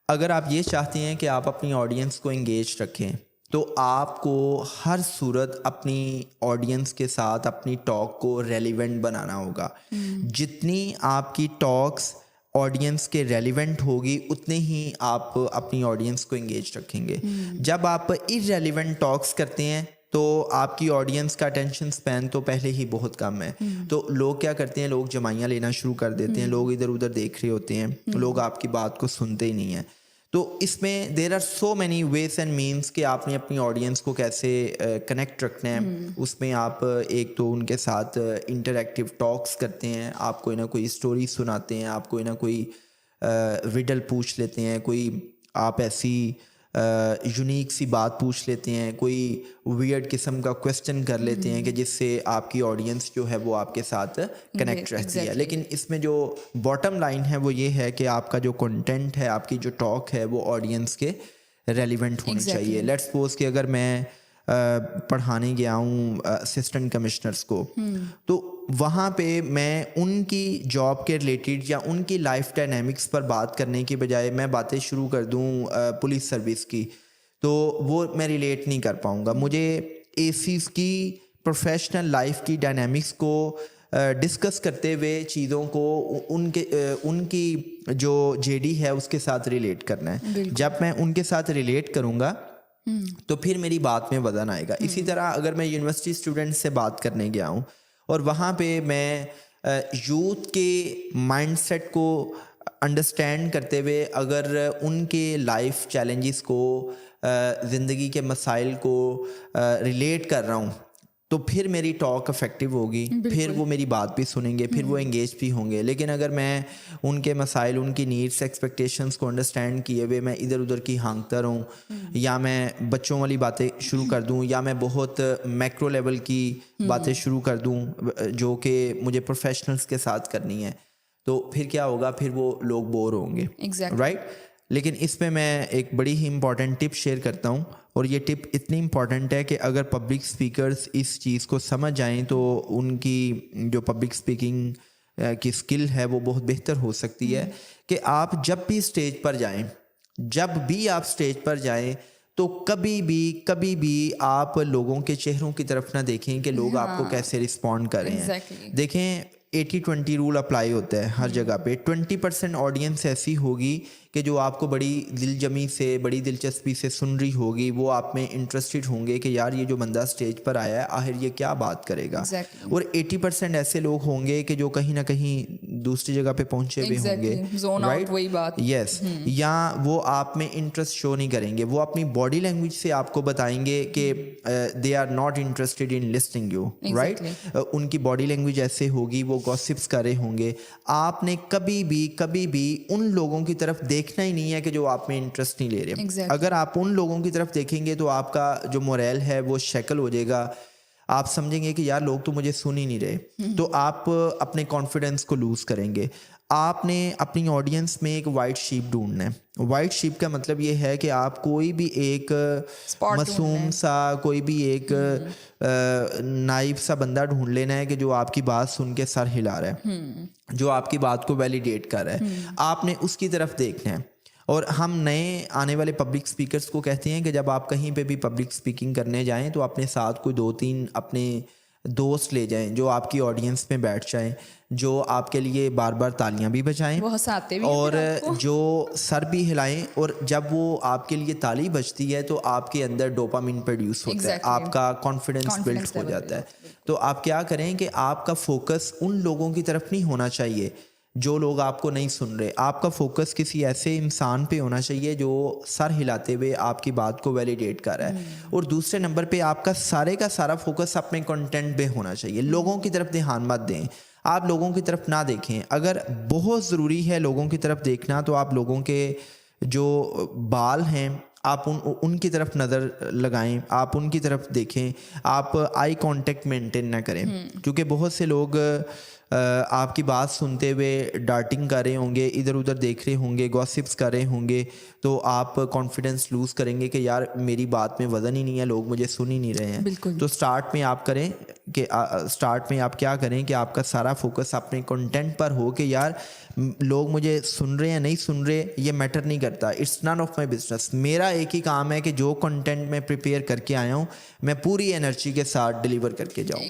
अगर आप ये चाहते हैं कि आप अपनी ऑडियंस को एंगेज रखें तो आपको हर सूरत अपनी ऑडियंस के साथ अपनी टॉक को रेलिवेंट बनाना होगा। जितनी आपकी टॉक्स ऑडियंस के रेलिवेंट होगी उतने ही आप अपनी ऑडियंस को एंगेज रखेंगे। जब आप इररेलिवेंट टॉक्स करते हैं तो आपकी ऑडियंस का अटेंशन स्पैन तो पहले ही बहुत कम है। तो लोग क्या करते हैं, लोग जमाइयाँ लेना शुरू कर देते हैं, लोग इधर उधर देख रहे होते हैं, लोग आपकी बात को सुनते ही नहीं हैं। तो इसमें there are so many ways and means कि आपने अपनी ऑडियंस को कैसे कनेक्ट रखना है। उसमें आप एक तो उनके साथ इंटरैक्टिव टॉक्स करते हैं, आप कोई ना कोई स्टोरी सुनाते हैं, आप कोई ना कोई रिडल पूछ लेते हैं, कोई आप ऐसी यूनिक सी बात पूछ लेते हैं, कोई वियर्ड किस्म का क्वेश्चन कर लेते हैं कि जिससे आपकी ऑडियंस जो है वो आपके साथ कनेक्ट रहती है। लेकिन इसमें जो बॉटम लाइन है वो ये है कि आपका जो कंटेंट है, आपकी जो टॉक है वो ऑडियंस के रेलिवेंट होनी चाहिए। लेट्स सपोज कि अगर मैं पढ़ाने गया हूँ असिस्टेंट कमिश्नर्स को, तो वहाँ पे मैं उनकी जॉब के रिलेटेड या उनकी लाइफ डायनामिक्स पर बात करने की बजाय मैं बातें शुरू कर दूँ पुलिस सर्विस की, तो वो मैं रिलेट नहीं कर पाऊँगा। मुझे एसीज़ की प्रोफेशनल लाइफ की डायनामिक्स को डिस्कस करते हुए चीज़ों को उनकी जो जेडी है उसके साथ रिलेट करना है। जब मैं उनके साथ रिलेट करूँगा तो फिर मेरी बात में वजन आएगा। इसी तरह अगर मैं यूनिवर्सिटी स्टूडेंट से बात करने गया हूँ और वहाँ पे मैं यूथ के माइंडसेट को अंडरस्टैंड करते हुए अगर उनके लाइफ चैलेंजेस को, ज़िंदगी के मसाइल को रिलेट कर रहा हूँ तो फिर मेरी टॉक इफेक्टिव होगी, फिर वो मेरी बात भी सुनेंगे, फिर वो एंगेज भी होंगे। लेकिन अगर मैं उनके मसाइल, उनकी नीड्स, एक्सपेक्टेशंस को अंडरस्टैंड किए हुए मैं इधर उधर की हाँकता रहूँ या मैं बच्चों वाली बातें शुरू कर दूँ या मैं बहुत मैक्रो लेवल की बातें शुरू कर दूँ जो कि मुझे प्रोफेशनल्स के साथ करनी है, तो फिर क्या होगा, फिर वो लोग बोर होंगे। राइट। लेकिन इसमें मैं एक बड़ी ही इंपॉर्टेंट टिप शेयर करता हूँ और ये टिप इतनी इम्पॉर्टेंट है कि अगर पब्लिक स्पीकर्स इस चीज़ को समझ जाएं तो उनकी जो पब्लिक स्पीकिंग की स्किल है वो बहुत बेहतर हो सकती है। कि आप जब भी स्टेज पर जाएं, जब भी आप स्टेज पर जाएं तो कभी भी आप लोगों के चेहरों की तरफ ना देखें कि लोग आपको कैसे रिस्पॉन्ड कर रहे हैं। देखें 80-20 रूल अप्लाई होता है हर जगह पे। 20% ऑडियंस ऐसी होगी कि जो आपको बड़ी दिलजमी से, बड़ी दिलचस्पी से सुन रही होगी, वो आप में इंटरेस्टेड होंगे कि यार ये जो बंदा स्टेज पर आया है आखिर ये क्या बात करेगा। और 80% ऐसे लोग होंगे कि जो कहीं ना कहीं दूसरी जगह पे पहुंचे हुए होंगे, राइट, वही बात, यस, या वो आप में इंटरेस्ट शो नहीं करेंगे, वो अपनी बॉडी लैंग्वेज से आपको बताएंगे कि they are not interested in listening you, right. उनकी बॉडी लैंग्वेज ऐसे होगी, वो गॉसिप्स कर रहे होंगे। आपने कभी भी उन लोगों की तरफ देखना ही नहीं है कि जो आप में इंटरेस्ट नहीं ले रहे। अगर आप उन लोगों की तरफ देखेंगे तो आपका जो मोरल है वो शैकल हो जाएगा। आप समझेंगे कि यार लोग तो मुझे सुन ही नहीं रहे, तो आप अपने कॉन्फिडेंस को लूज करेंगे। आपने अपनी ऑडियंस में एक वाइट शीप ढूंढना है। वाइट शीप का मतलब ये है कि आप कोई भी एक मासूम सा, कोई भी एक नाइब सा बंदा ढूंढ लेना है कि जो आपकी बात सुन के सर हिला रहा है, जो आपकी बात को वैलिडेट कर रहा है। आपने उसकी तरफ देखना है। और हम नए आने वाले पब्लिक स्पीकर्स को कहते हैं कि जब आप कहीं पे भी पब्लिक स्पीकिंग करने जाएं तो अपने साथ कोई 2-3 अपने दोस्त ले जाएं जो आपकी ऑडियंस में बैठ जाएं, जो आपके लिए बार बार तालियां भी बजाएं, वो हंसाते भी और जो सर भी हिलाएं। और जब वो आपके लिए ताली बजती है तो आपके अंदर डोपामिन प्रोड्यूस होता है, आपका कॉन्फिडेंस बिल्ड हो जाता है। तो आप क्या करें कि आपका फोकस उन लोगों की तरफ नहीं होना चाहिए जो लोग आपको नहीं सुन रहे। आपका फोकस किसी ऐसे इंसान पे होना चाहिए जो सर हिलाते हुए आपकी बात को वैलिडेट कर रहा है। और दूसरे नंबर पे आपका सारे का सारा फोकस अपने कंटेंट पे होना चाहिए। लोगों की तरफ ध्यान मत दें, आप लोगों की तरफ ना देखें। अगर बहुत ज़रूरी है लोगों की तरफ देखना तो आप लोगों के जो बाल हैं आप उनकी तरफ नज़र लगाएं, आप उनकी तरफ देखें, आप आई कांटेक्ट मेंटेन ना करें। क्योंकि बहुत से लोग आपकी बात सुनते हुए डार्टिंग कर रहे होंगे, इधर उधर देख रहे होंगे, गॉसिप्स कर रहे होंगे, तो आप कॉन्फिडेंस लूज़ करेंगे कि यार मेरी बात में वज़न ही नहीं है, लोग मुझे सुन ही नहीं रहे हैं। तो स्टार्ट में आप करें कि स्टार्ट में आप क्या करें कि आपका सारा फोकस अपने कंटेंट पर हो कि यार लोग मुझे सुन रहे हैं नहीं सुन रहे ये मैटर नहीं करता, it's none of my business. मेरा एक ही काम है कि जो कंटेंट मैं प्रिपेयर करके आया हूँ मैं पूरी एनर्जी के साथ डिलीवर करके जाऊँ।